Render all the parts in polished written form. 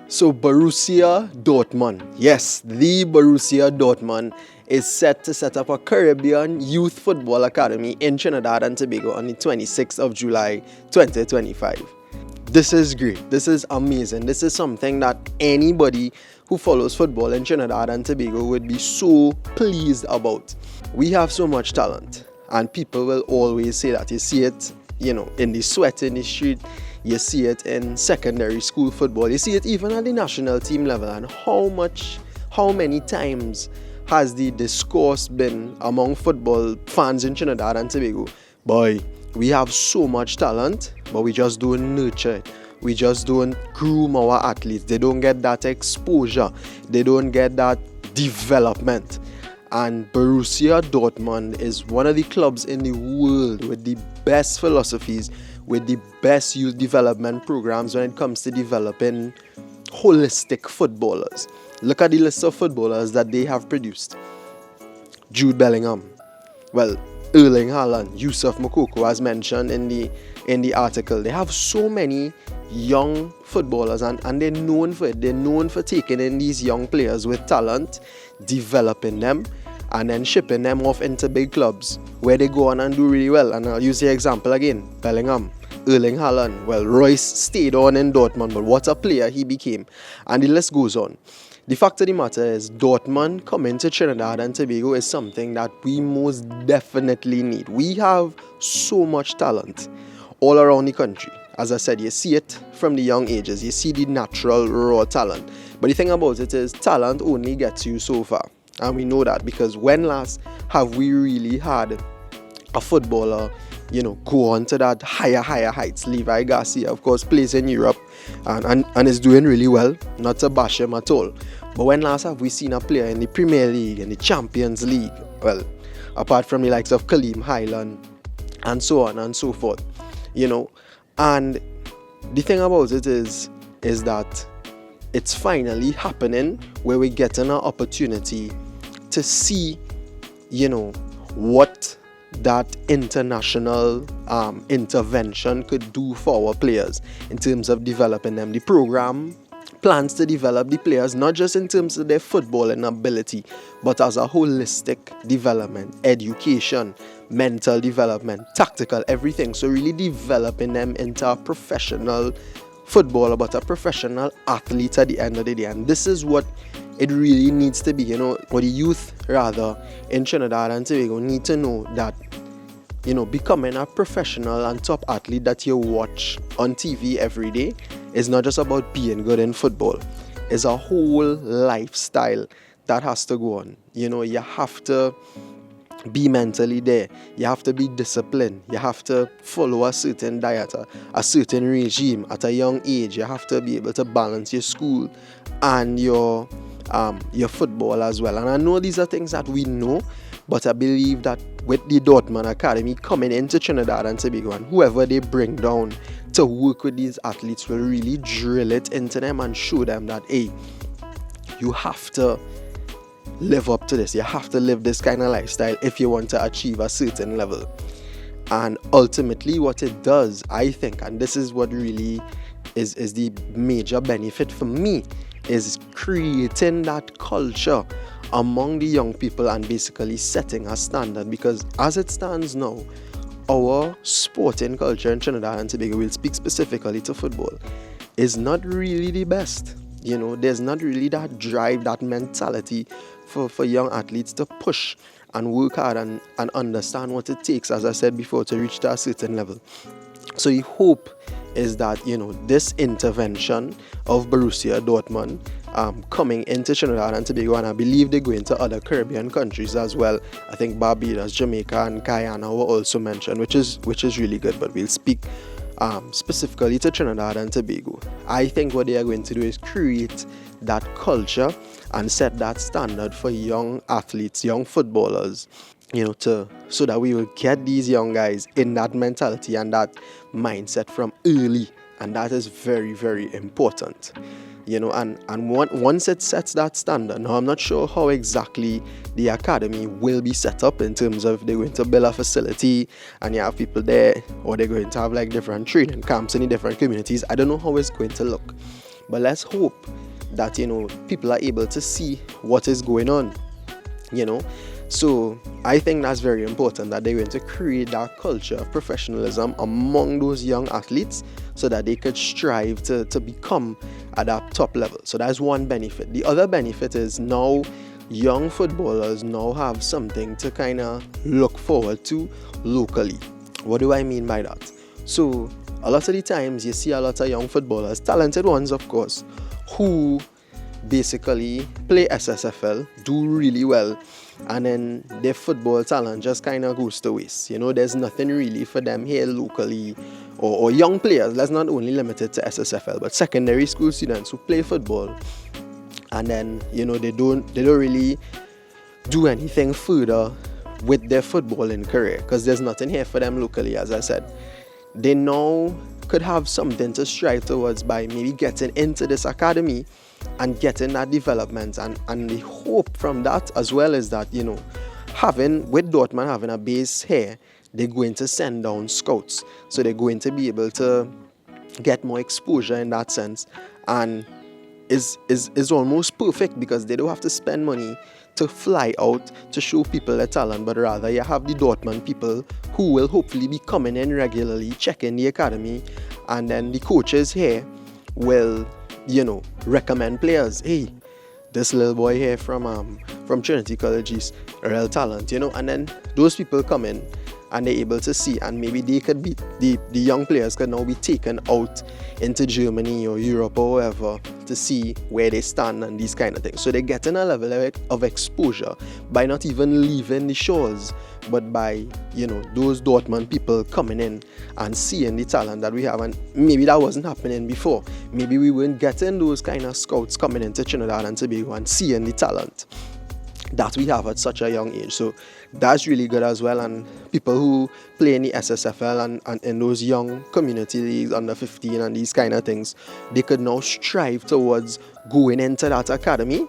So Borussia Dortmund, yes, the Borussia Dortmund is set to set up a Caribbean Youth Football Academy in Trinidad and Tobago on the 26th of July 2025. This is great. This is amazing. This is something that anybody who follows football in Trinidad and Tobago would be so pleased about. We have so much talent, and people will always say that. You see it, in the sweat in the street. You see it in secondary school football. You see it even at the national team level. And how many times has the discourse been among football fans in Trinidad and Tobago? Boy, we have so much talent, but we just don't nurture it. We just don't groom our athletes. They don't get that exposure. They don't get that development. And Borussia Dortmund is one of the clubs in the world with the best philosophies, with the best youth development programs when it comes to developing holistic footballers. Look at the list of footballers that they have produced. Jude Bellingham, Erling Haaland, Yusuf Moukoko, as mentioned in the article. They have so many young footballers, and they're known for it. They're known for taking in these young players with talent, developing them, and then shipping them off into big clubs where they go on and do really well. And I'll use the example again: Bellingham, Erling Haaland. Royce stayed on in Dortmund, but what a player he became. And the list goes on. The fact of the matter is, Dortmund coming to Trinidad and Tobago is something that we most definitely need. We have so much talent all around the country. As I said, you see it from the young ages. You see the natural, raw talent. But the thing about it is, talent only gets you so far. And we know that because when last have we really had a footballer, go on to that higher heights? Levi Garcia, of course, plays in Europe and is doing really well. Not to bash him at all. But when last have we seen a player in the Premier League, in the Champions League? Apart from the likes of Kaleem Highland and so on and so forth. And the thing about it is that it's finally happening where we're getting an opportunity to see, what that international intervention could do for our players in terms of developing them. The program plans to develop the players not just in terms of their footballing ability, but as a holistic development, education, mental development, tactical, everything. So really developing them into a professional footballer, but a professional athlete at the end of the day. And this is what it really needs to be, or the youth rather in Trinidad and Tobago need to know that, becoming a professional and top athlete that you watch on TV every day is not just about being good in football. It's a whole lifestyle that has to go on. You have to be mentally there. You have to be disciplined. You have to follow a certain diet, a certain regime at a young age. You have to be able to balance your school and your football as well. And I know these are things that we know, but I believe that with the Dortmund Academy coming into Trinidad and Tobago, and whoever they bring down to work with these athletes will really drill it into them and show them that, hey, you have to live up to this. You have to live this kind of lifestyle if you want to achieve a certain level. And ultimately what it does, I think, and this is what really is the major benefit for me, is creating that culture among the young people and basically setting a standard. Because as it stands now, our sporting culture in Trinidad and Tobago, we'll speak specifically to football, is not really the best. There's not really that drive, that mentality for young athletes to push and work hard and understand what it takes, as I said before, to reach to a certain level. So the hope is that, this intervention of Borussia Dortmund coming into Trinidad and Tobago, and I believe they go into other Caribbean countries as well. I think Barbados, Jamaica and Guyana were also mentioned, which is really good, but we'll speak specifically to Trinidad and Tobago. I think what they are going to do is create that culture and set that standard for young athletes, young footballers, so that we will get these young guys in that mentality and that mindset from early. And that is very, very important. Once it sets that standard, now I'm not sure how exactly the academy will be set up in terms of if they're going to build a facility and you have people there, or they're going to have different training camps in the different communities. I don't know how it's going to look. But let's hope that, people are able to see what is going on, So I think that's very important, that they're going to create that culture of professionalism among those young athletes so that they could strive to become at that top level. So that's one benefit. The other benefit is now young footballers now have something to kind of look forward to locally. What do I mean by that? So a lot of the times you see a lot of young footballers, talented ones of course, who basically play SSFL, do really well, and then their football talent just kind of goes to waste. There's nothing really for them here locally, or young players. Let's not only limit it to SSFL, but secondary school students who play football, and then they don't really do anything further with their footballing career because there's nothing here for them locally. As I said, they now could have something to strive towards by maybe getting into this academy and getting that development, and the hope from that as well is that having with Dortmund having a base here, they're going to send down scouts, so they're going to be able to get more exposure in that sense, and is almost perfect because they don't have to spend money to fly out to show people their talent, but rather you have the Dortmund people who will hopefully be coming in regularly, checking the academy, and then the coaches here will recommend players. Hey, this little boy here from Trinity College is a real talent, and then those people come in and they're able to see, and maybe they could be the young players could now be taken out into Germany or Europe or wherever to see where they stand and these kind of things. So they're getting a level of exposure by not even leaving the shores, but by those Dortmund people coming in and seeing the talent that we have. And maybe that wasn't happening before. Maybe we weren't getting those kind of scouts coming into Trinidad and Tobago and seeing the talent that we have at such a young age. So that's really good as well. And people who play in the SSFL and in those young community leagues under 15 and these kind of things, they could now strive towards going into that academy,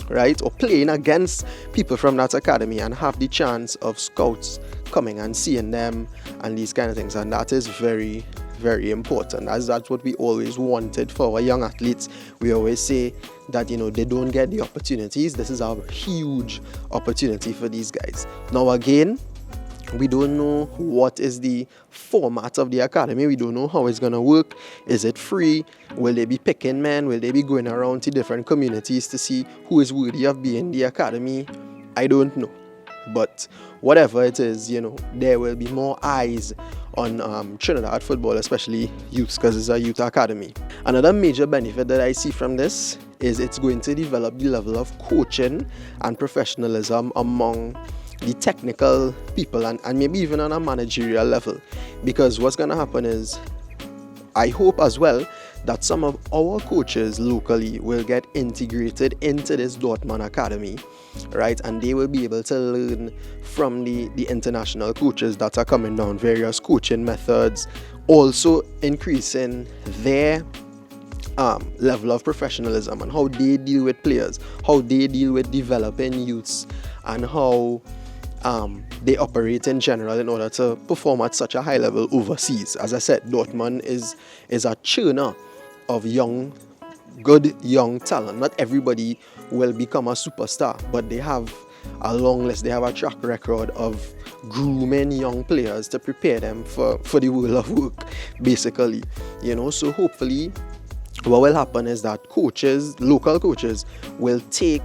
right, or playing against people from that academy and have the chance of scouts coming and seeing them and these kind of things. And that is very, very important, as that's what we always wanted for our young athletes. We always say that they don't get the opportunities. This is a huge opportunity for these guys. Now again, we don't know what is the format of the academy. We don't know how it's going to work. Is it free? Will they be picking men? Will they be going around to different communities to see who is worthy of being in the academy? I don't know. But whatever it is, there will be more eyes on Trinidad football, especially youths, because it's a youth academy. Another major benefit that I see from this is it's going to develop the level of coaching and professionalism among the technical people and maybe even on a managerial level. Because what's going to happen is, I hope as well that some of our coaches locally will get integrated into this Dortmund academy, right? And they will be able to learn from the international coaches that are coming down, various coaching methods, also increasing their level of professionalism and how they deal with players, how they deal with developing youths, and how they operate in general in order to perform at such a high level overseas. As I said, Dortmund is a churner of good young talent. Not everybody will become a superstar, but they have a long list. They have a track record of grooming young players to prepare them for the world of work, basically. So hopefully what will happen is that local coaches will take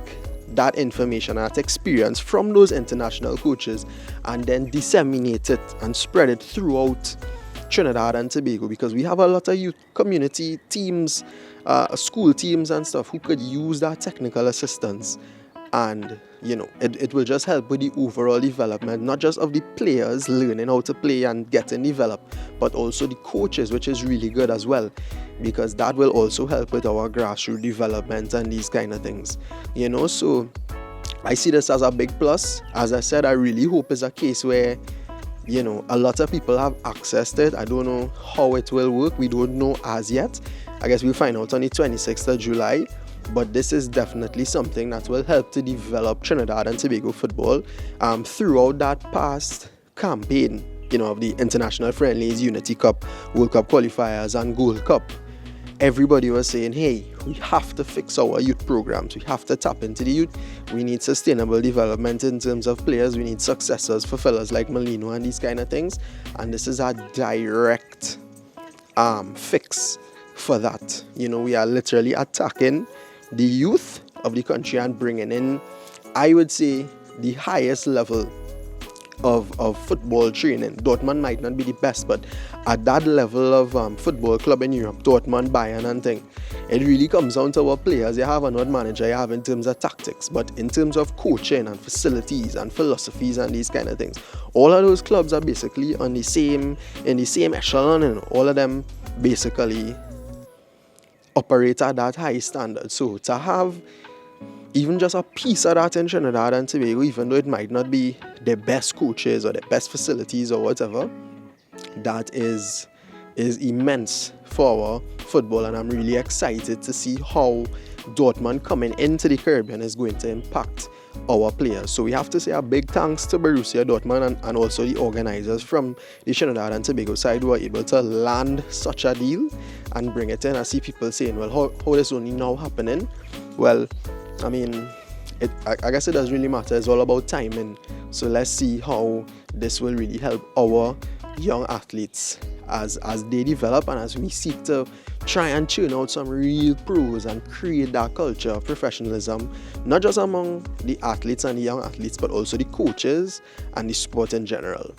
that information, that experience from those international coaches, and then disseminate it and spread it throughout Trinidad and Tobago, because we have a lot of youth community teams, school teams and stuff who could use that technical assistance. And it will just help with the overall development, not just of the players learning how to play and getting developed, but also the coaches, which is really good as well, because that will also help with our grassroots development and these kind of things. So I see this as a big plus. As I said, I really hope it's a case where a lot of people have access to it. I don't know how it will work. We don't know as yet. I guess we'll find out on the 26th of July. But this is definitely something that will help to develop Trinidad and Tobago football throughout that past campaign, of the international friendlies, Unity Cup, World Cup qualifiers, and Gold Cup. everybody was saying, hey, we have to fix our youth programs. We have to tap into the youth. We need sustainable development in terms of players. We need successors for fellas like Molino and these kind of things. And this is a direct fix for that. You know, we are literally attacking the youth of the country and bringing in, I would say, the highest level of football training. Dortmund might not be the best, but at that level of football club in Europe, Dortmund, Bayern and thing, it really comes down to our players. You have an odd manager you have in terms of tactics, but in terms of coaching and facilities and philosophies and these kind of things, all of those clubs are basically in the same echelon, and all of them basically operate at that high standard. So to have even just a piece of that in Trinidad and Tobago, even though it might not be the best coaches or the best facilities or whatever, that is immense for our football. And I'm really excited to see how Dortmund coming into the Caribbean is going to impact our players. So we have to say a big thanks to Borussia Dortmund and also the organizers from the Trinidad and Tobago side who were able to land such a deal and bring it in. I see people saying, well, how is only now happening? Well, I mean, I guess it doesn't really matter. It's all about timing. So let's see how this will really help our young athletes as they develop and as we seek to try and churn out some real pros and create that culture of professionalism, not just among the athletes and the young athletes, but also the coaches and the sport in general.